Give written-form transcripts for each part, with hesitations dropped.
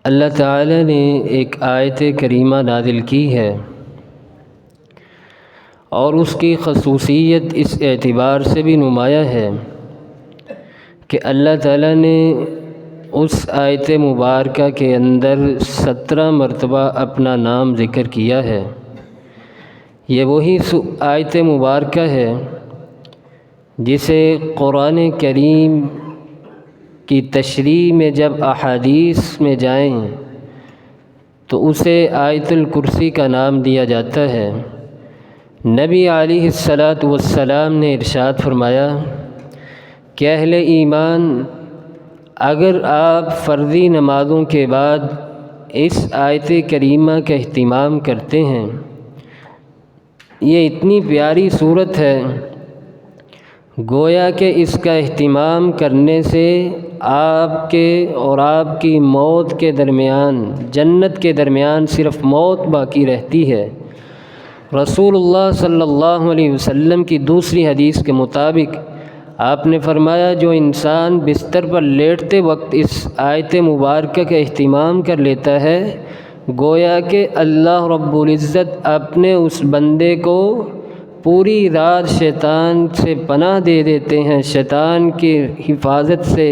اللہ تعالی نے ایک آیت کریمہ نازل کی ہے اور اس کی خصوصیت اس اعتبار سے بھی نمایاں ہے کہ اللہ تعالی نے اس آیت مبارکہ کے اندر 17 مرتبہ اپنا نام ذکر کیا ہے۔ یہ وہی آیت مبارکہ ہے جسے قرآن کریم کی تشریح میں جب احادیث میں جائیں تو اسے آیت الکرسی کا نام دیا جاتا ہے۔ نبی علیہ الصلاۃ والسلام نے ارشاد فرمایا کہ اہل ایمان اگر آپ فرضی نمازوں کے بعد اس آیت کریمہ کا اہتمام کرتے ہیں، یہ اتنی پیاری صورت ہے، گویا کہ اس کا اہتمام کرنے سے آپ کے اور آپ کی موت کے درمیان، جنت کے درمیان صرف موت باقی رہتی ہے۔ رسول اللہ صلی اللہ علیہ وسلم کی دوسری حدیث کے مطابق آپ نے فرمایا جو انسان بستر پر لیٹتے وقت اس آیت مبارکہ کا اہتمام کر لیتا ہے، گویا کہ اللہ رب العزت اپنے اس بندے کو پوری رات شیطان سے پناہ دے دیتے ہیں، شیطان کی حفاظت سے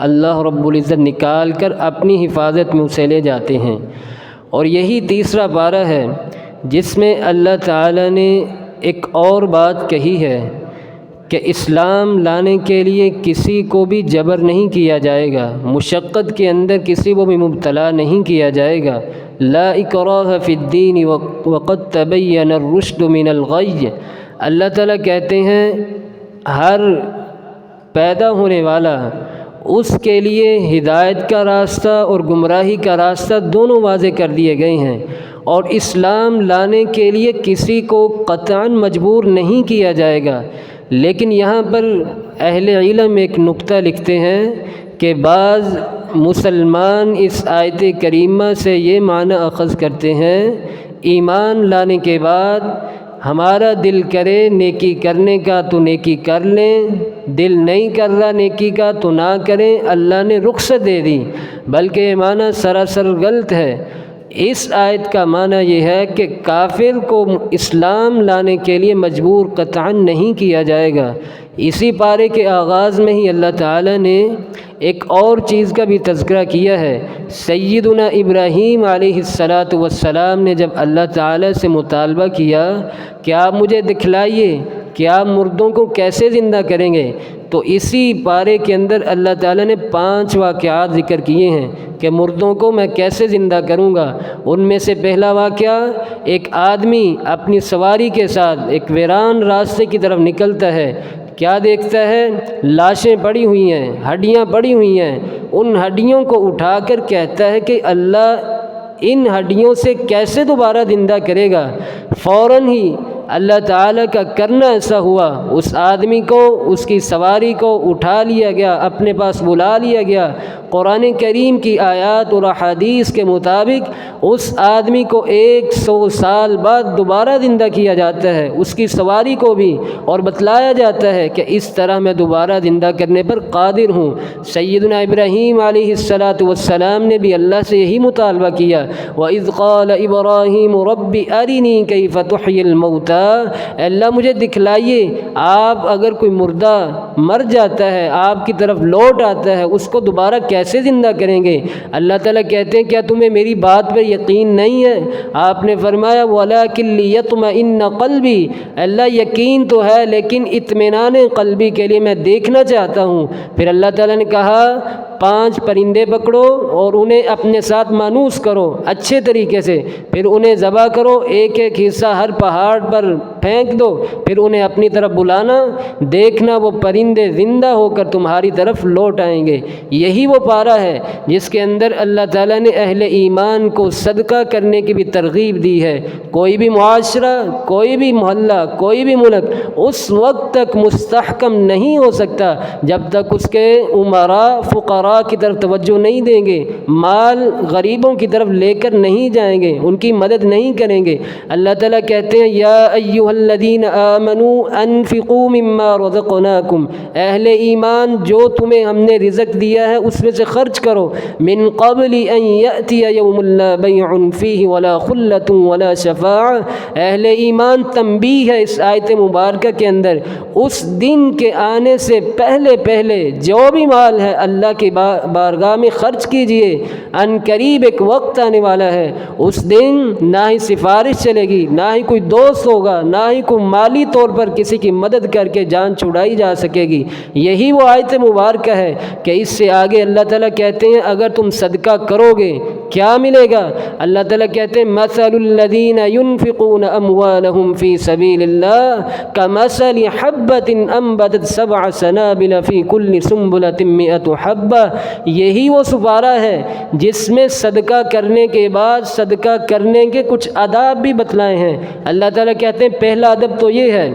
اللہ رب العزت نکال کر اپنی حفاظت میں اسے لے جاتے ہیں۔ اور یہی تیسرا پارہ ہے جس میں اللہ تعالی نے ایک اور بات کہی ہے کہ اسلام لانے کے لیے کسی کو بھی جبر نہیں کیا جائے گا، مشقت کے اندر کسی کو بھی مبتلا نہیں کیا جائے گا۔ لا اکراہ فی الدین وقد تبین الرشد من الغی۔ اللہ تعالیٰ کہتے ہیں ہر پیدا ہونے والا اس کے لیے ہدایت کا راستہ اور گمراہی کا راستہ دونوں واضح کر دیے گئے ہیں، اور اسلام لانے کے لیے کسی کو قطعاً مجبور نہیں کیا جائے گا۔ لیکن یہاں پر اہل علم ایک نقطہ لکھتے ہیں کہ بعض مسلمان اس آیت کریمہ سے یہ معنی اخذ کرتے ہیں ایمان لانے کے بعد ہمارا دل کرے نیکی کرنے کا تو نیکی کر لیں، دل نہیں کر رہا نیکی کا تو نہ کریں، اللہ نے رخصت دے دی، بلکہ یہ معنی سراسر غلط ہے۔ اس آیت کا معنی یہ ہے کہ کافر کو اسلام لانے کے لیے مجبور قطعاً نہیں کیا جائے گا۔ اسی پارے کے آغاز میں ہی اللہ تعالی نے ایک اور چیز کا بھی تذکرہ کیا ہے۔ سیدنا ابراہیم علیہ الصلاۃ والسلام نے جب اللہ تعالی سے مطالبہ کیا کہ آپ مجھے دکھلائیے کہ آپ مردوں کو کیسے زندہ کریں گے، تو اسی پارے کے اندر اللہ تعالی نے 5 واقعات ذکر کیے ہیں کہ مردوں کو میں کیسے زندہ کروں گا۔ ان میں سے پہلا واقعہ، ایک آدمی اپنی سواری کے ساتھ ایک ویران راستے کی طرف نکلتا ہے، کیا دیکھتا ہے؟ لاشیں پڑی ہوئی ہیں، ہڈیاں پڑی ہوئی ہیں، ان ہڈیوں کو اٹھا کر کہتا ہے کہ اللہ ان ہڈیوں سے کیسے دوبارہ زندہ کرے گا۔ فوراً ہی اللہ تعالیٰ کا کرنا ایسا ہوا، اس آدمی کو، اس کی سواری کو اٹھا لیا گیا، اپنے پاس بلا لیا گیا۔ قرآن کریم کی آیات اور احادیث کے مطابق اس آدمی کو 100 سال بعد دوبارہ زندہ کیا جاتا ہے، اس کی سواری کو بھی، اور بتلایا جاتا ہے کہ اس طرح میں دوبارہ زندہ کرنے پر قادر ہوں۔ سیدنا ابراہیم علیہ الصلاۃ والسلام نے بھی اللہ سے یہی مطالبہ کیا، وَإِذْ قَالَ إِبْرَاهِيمُ رَبِّ أَرِنِي كَيْفَ تُحْيِي الْمَوْتَىٰ۔ اللہ مجھے دکھلائیے، آپ اگر کوئی مردہ مر جاتا ہے، آپ کی طرف لوٹ آتا ہے، اس کو دوبارہ کیسے زندہ کریں گے؟ اللہ تعالیٰ کہتے ہیں کیا تمہیں میری بات پر یقین نہیں ہے؟ آپ نے فرمایا وَلَٰكِن لِيَطْمَئِنَّ قَلْبِي، اللہ یقین تو ہے لیکن اطمینان قلبی کے لیے میں دیکھنا چاہتا ہوں۔ پھر اللہ تعالیٰ نے کہا 5 پرندے پکڑو اور انہیں اپنے ساتھ مانوس کرو اچھے طریقے سے، پھر انہیں ذبح کرو، ایک ایک حصہ ہر پہاڑ پر پھینک دو، پھر انہیں اپنی طرف بلانا، دیکھنا وہ پرندے زندہ ہو کر تمہاری طرف لوٹ آئیں گے۔ یہی وہ پارہ ہے جس کے اندر اللہ تعالیٰ نے اہل ایمان کو صدقہ کرنے کی بھی ترغیب دی ہے۔ کوئی بھی معاشرہ، کوئی بھی محلہ، کوئی بھی ملک اس وقت تک مستحکم نہیں ہو سکتا جب تک اس کے امراء، فقراء فقراء کی طرف توجہ نہیں دیں گے، مال غریبوں کی طرف لے کر نہیں جائیں گے، ان کی مدد نہیں کریں گے۔ اللہ تعالیٰ کہتے ہیں یا ایھا الذین آمنوا انفقوا مما رزقناکم، اہل ایمان جو تمہیں ہم نے رزق دیا ہے اس میں سے خرچ کرو، من قبل ان یأتی یوم لا بیع فیہ ولا خلۃ ولا شفاعہ، اہل ایمان تنبیہ ہے اس آیت مبارکہ کے اندر، اس دن کے آنے سے پہلے پہلے جو بھی مال ہے اللہ کی بارگاہ میں خرچ کیجئے، ان قریب ایک وقت آنے والا ہے، اس دن نہ ہی سفارش چلے گی، نہ ہی کوئی دوست ہوگا، نہ ہی کوئی مالی طور پر کسی کی مدد کر کے جان چھڑائی جا سکے گی۔ یہی وہ آیت مبارکہ ہے کہ اس سے آگے اللہ تعالیٰ کہتے ہیں اگر تم صدقہ کرو گے کیا ملے گا؟ اللہ تعالیٰ کہتے ہیں مثل الذین ينفقون اموالهم فی سبیل اللہ کمثل حبۃ انبتت سبع سنابل فی کل سنبلۃ مئۃ حبہ، یہی وہ سپارہ ہے جس میں صدقہ کرنے کے بعد صدقہ کرنے کے کچھ آداب بھی بتلائے ہیں۔ اللہ تعالیٰ کہتے ہیں پہلا ادب تو یہ ہے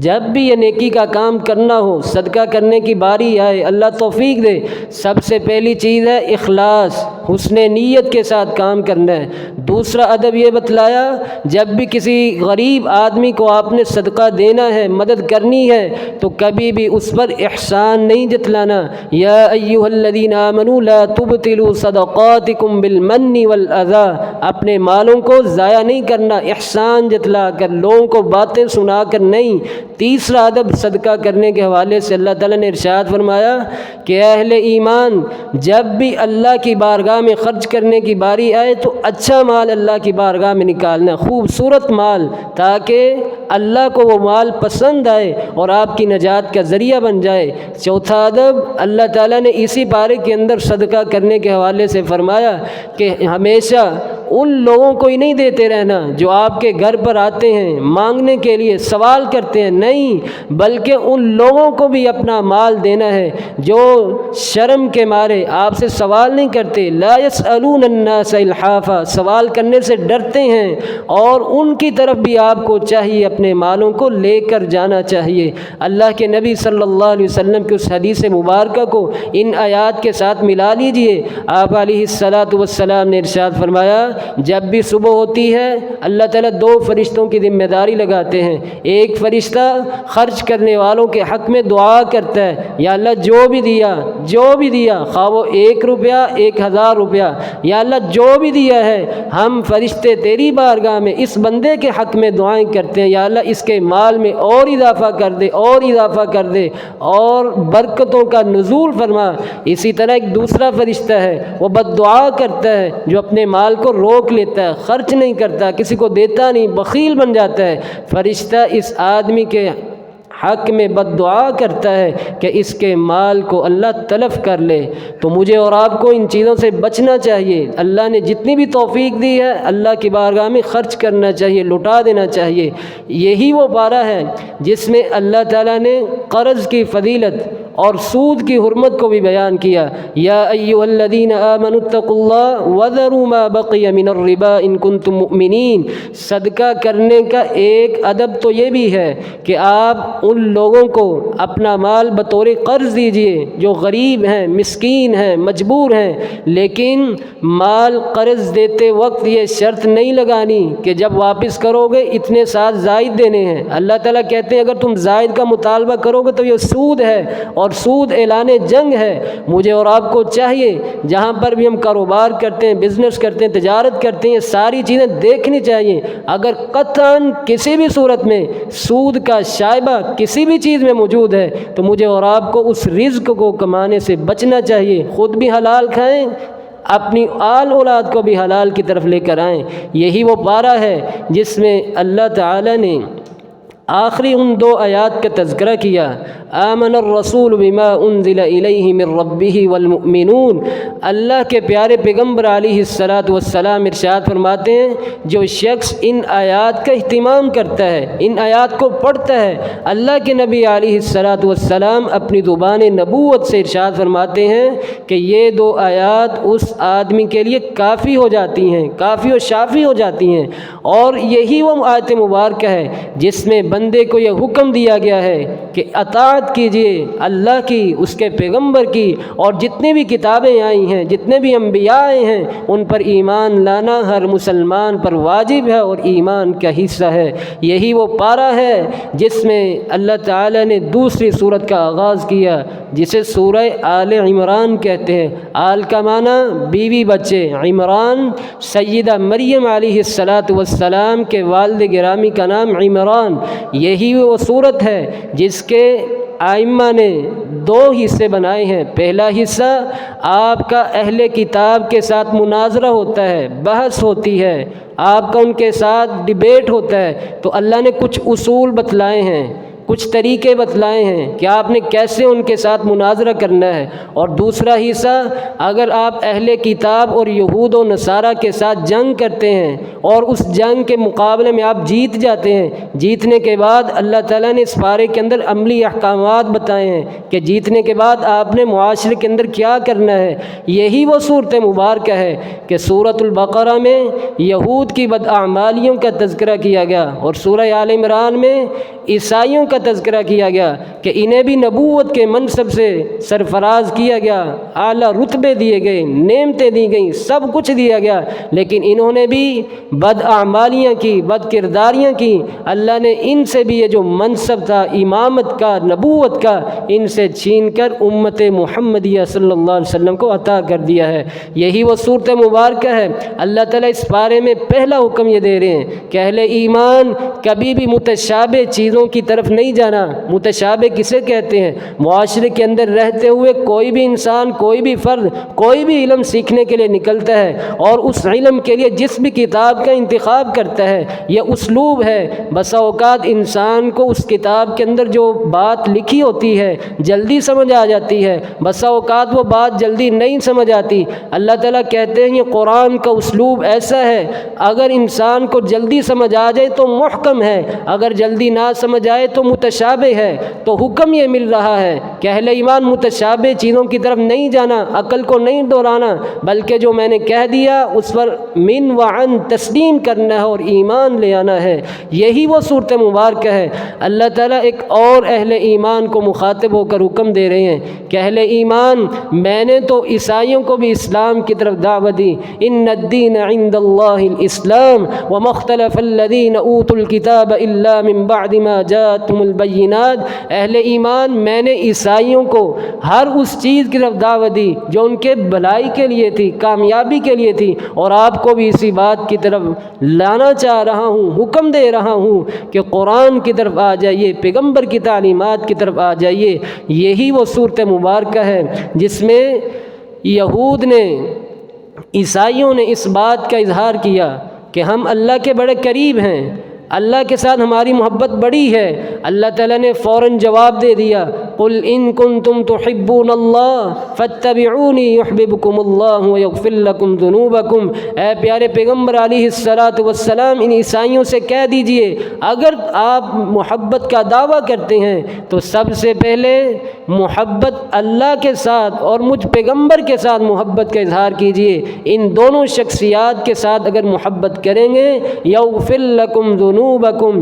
جب بھی یہ نیکی کا کام کرنا ہو، صدقہ کرنے کی باری آئے، اللہ توفیق دے، سب سے پہلی چیز ہے اخلاص، حسن نیت کے ساتھ کام کرنا ہے۔ دوسرا ادب یہ بتلایا جب بھی کسی غریب آدمی کو آپ نے صدقہ دینا ہے، مدد کرنی ہے تو کبھی بھی اس پر احسان نہیں جتلانا۔ یا ایھا الذین آمنوا لا تبطلوا صدقاتکم بالمن والاذی، اپنے مالوں کو ضائع نہیں کرنا احسان جتلا کر، لوگوں کو باتیں سنا کر نہیں۔ تیسرا ادب صدقہ کرنے کے حوالے سے اللہ تعالیٰ نے ارشاد فرمایا کہ اہل ایمان جب بھی اللہ کی بارگاہ میں خرچ کرنے کی باری آئے تو اچھا مال اللہ کی بارگاہ میں نکالنا، خوبصورت مال، تاکہ اللہ کو وہ مال پسند آئے اور آپ کی نجات کا ذریعہ بن جائے۔ چوتھا ادب اللہ تعالیٰ نے اسی پارے کے اندر صدقہ کرنے کے حوالے سے فرمایا کہ ہمیشہ ان لوگوں کو ہی نہیں دیتے رہنا جو آپ کے گھر پر آتے ہیں مانگنے کے لیے، سوال کرتے ہیں، نہیں بلکہ ان لوگوں کو بھی اپنا مال دینا ہے جو شرم کے مارے آپ سے سوال نہیں کرتے، لا یسألون الناس الحافا، سوال کرنے سے ڈرتے ہیں، اور ان کی طرف بھی آپ کو چاہیے اپنے مالوں کو لے کر جانا چاہیے۔ اللہ کے نبی صلی اللہ علیہ وسلم کی اس حدیث مبارکہ کو ان آیات کے ساتھ ملا لیجئے۔ آپ علیہ الصلاۃ والسلام نے ارشاد فرمایا جب بھی صبح ہوتی ہے اللہ تعالیٰ دو فرشتوں کی ذمہ داری لگاتے ہیں، ایک فرشتہ خرچ کرنے والوں کے حق میں دعا کرتا ہے یا اللہ جو بھی دیا خواہ وہ 1 روپیہ 1000 روپیہ، یا اللہ جو بھی دیا ہے ہم فرشتے تیری بارگاہ میں اس بندے کے حق میں دعائیں کرتے ہیں، یا اللہ اس کے مال میں اور اضافہ کر دے اور برکتوں کا نزول فرما۔ اسی طرح ایک دوسرا فرشتہ ہے وہ بد دعا کرتا ہے جو اپنے مال کو روک لیتا ہے، خرچ نہیں کرتا، کسی کو دیتا نہیں، بخیل بن جاتا ہے۔ فرشتہ اس آدمی کے حق میں بد دعا کرتا ہے کہ اس کے مال کو اللہ تلف کر لے۔ تو مجھے اور آپ کو ان چیزوں سے بچنا چاہیے۔ اللہ نے جتنی بھی توفیق دی ہے اللہ کی بارگاہ میں خرچ کرنا چاہیے، لٹا دینا چاہیے۔ یہی وہ پارہ ہے جس میں اللہ تعالیٰ نے قرض کی فضیلت اور سود کی حرمت کو بھی بیان کیا۔ یا ایھا الذین آمنوا اتقوا اللہ وذروا ما بقی من الربا ان کنتم مؤمنین، صدقہ کرنے کا ایک ادب تو یہ بھی ہے کہ آپ ان لوگوں کو اپنا مال بطور قرض دیجئے جو غریب ہیں، مسکین ہیں، مجبور ہیں، لیکن مال قرض دیتے وقت یہ شرط نہیں لگانی کہ جب واپس کرو گے اتنے ساتھ زائد دینے ہیں۔ اللہ تعالیٰ کہتے ہیں اگر تم زائد کا مطالبہ کرو گے تو یہ سود ہے، اور سود اعلان جنگ ہے۔ مجھے اور آپ کو چاہیے جہاں پر بھی ہم کاروبار کرتے ہیں، بزنس کرتے ہیں، تجارت کرتے ہیں، ساری چیزیں دیکھنی چاہیے۔ اگر قطعاً کسی بھی صورت میں سود کا شائبہ کسی بھی چیز میں موجود ہے تو مجھے اور آپ کو اس رزق کو کمانے سے بچنا چاہیے، خود بھی حلال کھائیں، اپنی آل اولاد کو بھی حلال کی طرف لے کر آئیں۔ یہی وہ پارہ ہے جس میں اللہ تعالی نے آخری ان 2 آیات کا تذکرہ کیا، آمن الرسول بما انزل الیہ من ربہ والمؤمنون۔ اللہ کے پیارے پیغمبر علیہ الصلاۃ والسلام ارشاد فرماتے ہیں جو شخص ان آیات کا اہتمام کرتا ہے، ان آیات کو پڑھتا ہے، اللہ کے نبی علیہ الصلاۃ والسلام اپنی زبان نبوت سے ارشاد فرماتے ہیں کہ یہ 2 آیات اس آدمی کے لیے کافی ہو جاتی ہیں، کافی و شافی ہو جاتی ہیں۔ اور یہی وہ آیت مبارکہ ہے جس میں بندے کو یہ حکم دیا گیا ہے کہ اطاعت کیجیے اللہ کی، اس کے پیغمبر کی، اور جتنی بھی کتابیں آئی ہیں، جتنے بھی انبیاء آئے ہیں، ان پر ایمان لانا ہر مسلمان پر واجب ہے اور ایمان کا حصہ ہے۔ یہی وہ پارہ ہے جس میں اللہ تعالیٰ نے دوسری سورت کا آغاز کیا، جسے سورہ آل عمران کہتے ہیں۔ آل کا معنی بیوی بچے، عمران سیدہ مریم علیہ السلام کے والد گرامی کا نام عمران۔ یہی وہ سورت ہے جس کے ائمہ نے دو حصے بنائے ہیں۔ پہلا حصہ آپ کا اہل کتاب کے ساتھ مناظرہ ہوتا ہے، بحث ہوتی ہے، آپ کا ان کے ساتھ ڈیبیٹ ہوتا ہے، تو اللہ نے کچھ اصول بتلائے ہیں، کچھ طریقے بتلائے ہیں کہ آپ نے کیسے ان کے ساتھ مناظرہ کرنا ہے۔ اور دوسرا حصہ، اگر آپ اہل کتاب اور یہود و نصارہ کے ساتھ جنگ کرتے ہیں اور اس جنگ کے مقابلے میں آپ جیت جاتے ہیں، جیتنے کے بعد اللہ تعالیٰ نے اس پارے کے اندر عملی احکامات بتائے ہیں کہ جیتنے کے بعد آپ نے معاشرے کے اندر کیا کرنا ہے۔ یہی وہ صورت مبارکہ ہے کہ سورۃ البقرہ میں یہود کی بداعمالیوں کا تذکرہ کیا گیا، اور سورہ آل عمران میں عیسائیوں کا تذکرہ کیا گیا کہ انہیں بھی نبوت کے منصب سے سرفراز کیا گیا، اعلیٰ رتبے دیے گئے، نعمتیں دی گئیں، سب کچھ دیا گیا، لیکن انہوں نے بھی بد اعمالیاں کی، بد کرداریاں کی۔ اللہ نے ان سے بھی یہ جو منصب تھا امامت کا، نبوت کا، ان سے چھین کر امت محمدیہ صلی اللہ علیہ وسلم کو عطا کر دیا ہے۔ یہی وہ صورت مبارکہ ہے۔ اللہ تعالیٰ اس بارے میں پہلا حکم یہ دے رہے ہیں کہ اہل ایمان کبھی بھی متشابہ چیزوں کی طرف نہیں جانا۔ متشابہ کسے کہتے ہیں؟ معاشرے کے اندر رہتے ہوئے کوئی بھی انسان، کوئی بھی فرد، کوئی بھی علم سیکھنے کے لیے نکلتا ہے اور اس علم کے لیے جس بھی کتاب کا انتخاب کرتا ہے، یہ اسلوب ہے۔ بسا اوقات انسان کو اس کتاب کے اندر جو بات لکھی ہوتی ہے جلدی سمجھ آ جاتی ہے، بسا اوقات وہ بات جلدی نہیں سمجھ آتی۔ اللہ تعالیٰ کہتے ہیں یہ قرآن کا اسلوب ایسا ہے، اگر انسان کو جلدی سمجھ آ جائے تو محکم ہے، اگر جلدی نہ سمجھ آئے تو متشابہ ہے۔ تو حکم یہ مل رہا ہے کہ اہل ایمان متشابہ چیزوں کی طرف نہیں جانا، عقل کو نہیں دوڑانا، بلکہ جو میں نے کہہ دیا اس پر من وعن تسلیم کرنا ہے اور ایمان لے آنا ہے۔ یہی وہ صورت مبارکہ ہے۔ اللہ تعالیٰ ایک اور اہل ایمان کو مخاطب ہو کر حکم دے رہے ہیں کہ اہل ایمان، میں نے تو عیسائیوں کو بھی اسلام کی طرف دعوت دی، ان الدین عند اللہ الاسلام وما اختلف الذین اوتوا الکتاب الا من بعد ما جاءتهم البینات۔ اہل ایمان، میں نے عیسائیوں کو ہر اس چیز کی طرف دعوت دی جو ان کے بھلائی کے لیے تھی، کامیابی کے لیے تھی، اور آپ کو بھی اسی بات کی طرف لانا چاہ رہا ہوں، حکم دے رہا ہوں کہ قرآن کی طرف آ جائیے، پیغمبر کی تعلیمات کی طرف آ جائیے۔ یہی وہ صورت مبارکہ ہے جس میں یہود نے، عیسائیوں نے اس بات کا اظہار کیا کہ ہم اللہ کے بڑے قریب ہیں، اللہ کے ساتھ ہماری محبت بڑی ہے۔ اللہ تعالیٰ نے فوراً جواب دے دیا، قل ان کنتم تحبون اللہ فاتبعونی یحببکم اللہ ویغفر لکم ذنوبکم۔ اے پیارے پیغمبر علیہ السلام، ان عیسائیوں سے کہہ دیجئے اگر آپ محبت کا دعویٰ کرتے ہیں تو سب سے پہلے محبت اللہ کے ساتھ اور مجھ پیغمبر کے ساتھ محبت کا اظہار کیجئے۔ ان دونوں شخصیات کے ساتھ اگر محبت کریں گے، یغفر لکم ذنوبکم،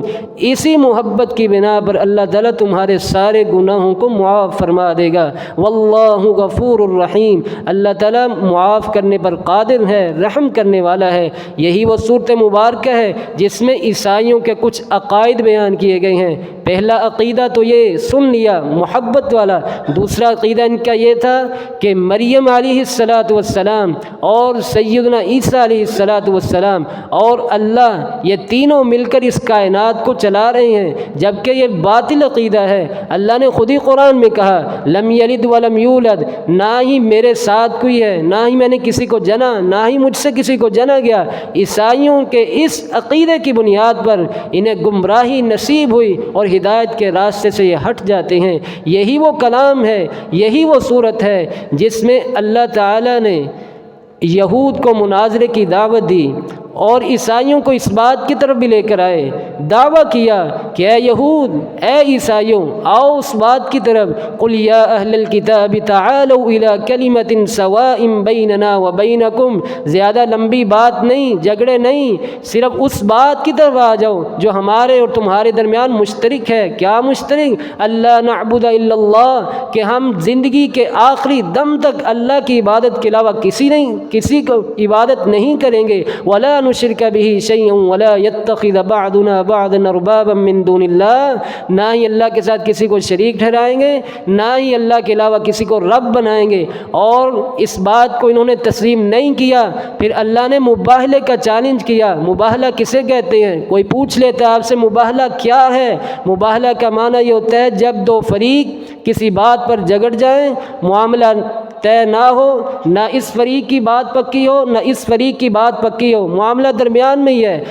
اسی محبت کی بنا پر اللہ تعالیٰ تمہارے سارے گناہوں کو معاف فرما دے گا۔ واللہ غفور الرحیم، اللہ تعالیٰ معاف کرنے پر قادر ہے، رحم کرنے والا ہے۔ یہی وہ صورت مبارکہ ہے جس میں عیسائیوں کے کچھ عقائد بیان کیے گئے ہیں۔ پہلا عقیدہ تو یہ سن لیا محبت والا، دوسرا عقیدہ ان کا یہ تھا کہ مریم علیہ السلام اور سیدنا عیسیٰ علیہ السلام اور اللہ، یہ تینوں مل کر اس کائنات کو چلا رہے ہیں، جبکہ یہ باطل عقیدہ ہے۔ اللہ نے خود ہی قرآن میں کہا، لم یلد ولم یولد، نہ ہی میرے ساتھ کوئی ہے، نہ ہی میں نے کسی کو جنا، نہ ہی مجھ سے کسی کو جنا گیا۔ عیسائیوں کے اس عقیدے کی بنیاد پر انہیں گمراہی نصیب ہوئی اور ہدایت کے راستے سے یہ ہٹ جاتے ہیں۔ یہی وہ کلام ہے، یہی وہ صورت ہے جس میں اللہ تعالیٰ نے یہود کو مناظرے کی دعوت دی، اور عیسائیوں کو اس بات کی طرف بھی لے کر آئے، دعویٰ کیا کہ اے یہود، اے عیسائیوں، آؤ اس بات کی طرف، قل یا اہل الکتاب تعالوا الی کلمۃ سواء بیننا وبینکم، زیادہ لمبی بات نہیں، جھگڑے نہیں، صرف اس بات کی طرف آ جاؤ جو ہمارے اور تمہارے درمیان مشترک ہے۔ کیا مشترک؟ اللہ نعبد الا اللہ، کہ ہم زندگی کے آخری دم تک اللہ کی عبادت کے علاوہ کسی کو عبادت نہیں کریں گے، ولا نشرک به شیئا ولا يتخذ بعضنا بعضا اربابا من دون اللہ، نہ ہی اللہ کے ساتھ کسی کو شریک ٹھہرائیں گے، نہ ہی اللہ کے علاوہ کسی کو رب بنائیں گے۔ اور اس بات کو انہوں نے تسلیم نہیں کیا۔ پھر اللہ نے مباہلے کا چیلنج کیا۔ مباہلہ کسے کہتے ہیں؟ کوئی پوچھ لیتا ہے آپ سے مباہلہ کیا ہے؟ مباہلہ کا معنی یہ ہوتا ہے جب دو فریق کسی بات پر جھگڑ جائیں، معاملہ طے نہ ہو، نہ اس فریق کی بات پکی ہو نہ اس فریق کی بات پکی ہو، معاملہ درمیان میں ہی ہے۔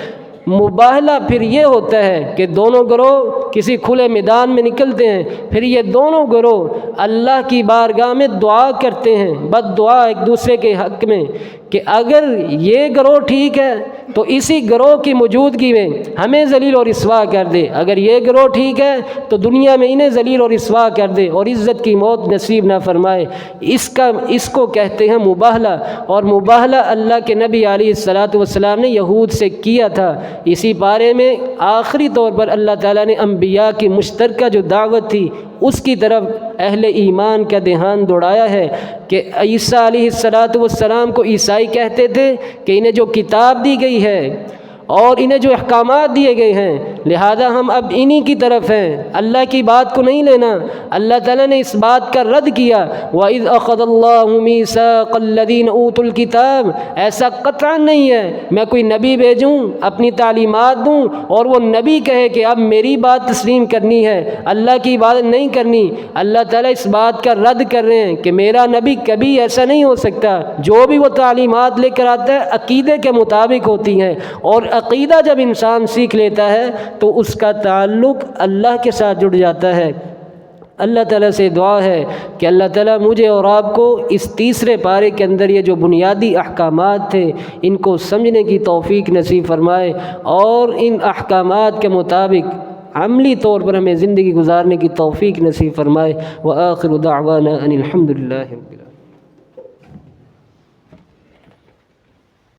مباہلہ پھر یہ ہوتا ہے کہ دونوں گروہ کسی کھلے میدان میں نکلتے ہیں، پھر یہ دونوں گروہ اللہ کی بارگاہ میں دعا کرتے ہیں، بد دعا ایک دوسرے کے حق میں، کہ اگر یہ گروہ ٹھیک ہے تو اسی گروہ کی موجودگی میں ہمیں ذلیل و رسوا کر دے، اگر یہ گروہ ٹھیک ہے تو دنیا میں انہیں ذلیل و رسوا کر دے اور عزت کی موت نصیب نہ فرمائے۔ اس کو کہتے ہیں مباہلہ۔ اور مباہلہ اللہ کے نبی علیہ الصلاۃ والسلام نے یہود سے کیا تھا۔ اسی بارے میں آخری طور پر اللہ تعالیٰ نے انبیاء کی مشترکہ جو دعوت تھی اس کی طرف اہل ایمان کا دھیان دوڑایا ہے کہ عیسیٰ علیہ الصلاۃ والسلام کو عیسائی کہتے تھے کہ انہیں جو کتاب دی گئی ہے اور انہیں جو احکامات دیے گئے ہیں، لہذا ہم اب انہی کی طرف ہیں، اللہ کی بات کو نہیں لینا۔ اللہ تعالیٰ نے اس بات کا رد کیا، وَإِذْ أَخَذَ اللَّهُ مِيثَاقَ الَّذِينَ أُوتُوا الْكِتَابَ، ایسا قطعاً نہیں ہے میں کوئی نبی بھیجوں، اپنی تعلیمات دوں اور وہ نبی کہے کہ اب میری بات تسلیم کرنی ہے، اللہ کی عبادت نہیں کرنی۔ اللہ تعالیٰ اس بات کا رد کر رہے ہیں کہ میرا نبی کبھی ایسا نہیں ہو سکتا۔ جو بھی وہ تعلیمات لے کر آتا ہے عقیدے کے مطابق ہوتی ہیں، اور عقیدہ جب انسان سیکھ لیتا ہے تو اس کا تعلق اللہ کے ساتھ جڑ جاتا ہے۔ اللہ تعالیٰ سے دعا ہے کہ اللہ تعالیٰ مجھے اور آپ کو اس تیسرے پارے کے اندر یہ جو بنیادی احکامات تھے ان کو سمجھنے کی توفیق نصیب فرمائے، اور ان احکامات کے مطابق عملی طور پر ہمیں زندگی گزارنے کی توفیق نصیب فرمائے۔ وآخر دعوانا ان الحمد للہ رب العالمین۔